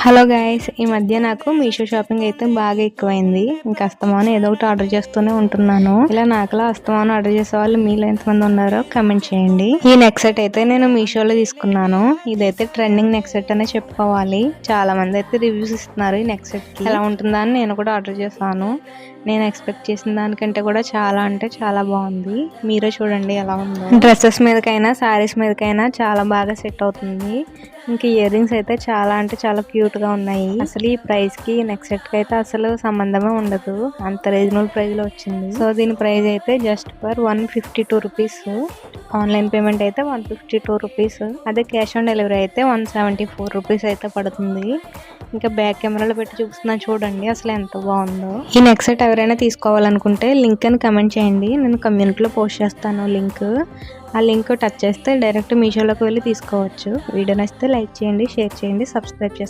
Hello guys, ఈ మధ్య నాకు మీషో షాపింగ్ అయితే బాగా ఎక్కువైంది. ఇంకా అస్తమానం ఏదో ఒకటి ఆర్డర్ చేస్తూనే ఉంటున్నాను. ఇలా నాకులా అస్తమానం ఆర్డర్ చేసే వాళ్ళు మీలో ఎంతమంది ఉన్నారో కమెంట్ చేయండి. ఈ నెక్ సెట్ అయితే నేను మీషోలో తీసుకున్నాను. ఇదైతే ట్రెండింగ్ నెక్ సెట్ అనే చెప్పుకోవాలి. చాలా మంది అయితే రివ్యూస్ ఇస్తున్నారు ఈ నెక్ సెట్ కి. ఎలా ఉంటుందా అని నేను కూడా ఆర్డర్ చేశాను. నేను ఎక్స్పెక్ట్ చేసిన దానికంటే కూడా చాలా అంటే చాలా బాగుంది. మీరే చూడండి ఎలా ఉందో. డ్రెస్సెస్ మీదకైనా శారీస్ మీదకైనా చాలా బాగా సెట్ అవుతుంది. ఇంకా ఇయర్ రింగ్స్ అయితే చాలా అంటే చాలా క్యూట్ గా ఉన్నాయి. అసలు ఈ ప్రైస్ కి నెక్ సెట్ కి అయితే అసలు సంబంధమే ఉండదు. అంత రీజనబుల్ ప్రైస్ లో వచ్చింది. సో దీని ప్రైస్ అయితే just for 152 rupees. Online payment అయితే 152 రూపీస్. అదే క్యాష్ ఆన్ డెలివరీ అయితే 174 రూపీస్ అయితే పడుతుంది. ఇంకా బ్యాక్ కెమెరాలో పెట్టి చూపిస్తున్నా చూడండి అసలు ఎంత బాగుందో. ఈ నెక్ సెట్ ఎవరైనా తీసుకోవాలనుకుంటే లింక్ అని కమెంట్ చేయండి. నేను కమ్యూనిటీలో పోస్ట్ చేస్తాను లింక్. ఆ లింక్ టచ్ చేస్తే డైరెక్ట్ మీషోలోకి వెళ్ళి తీసుకోవచ్చు. వీడియో నచ్చితే లైక్ చేయండి, షేర్ చేయండి, సబ్స్క్రైబ్ చేసుకోండి.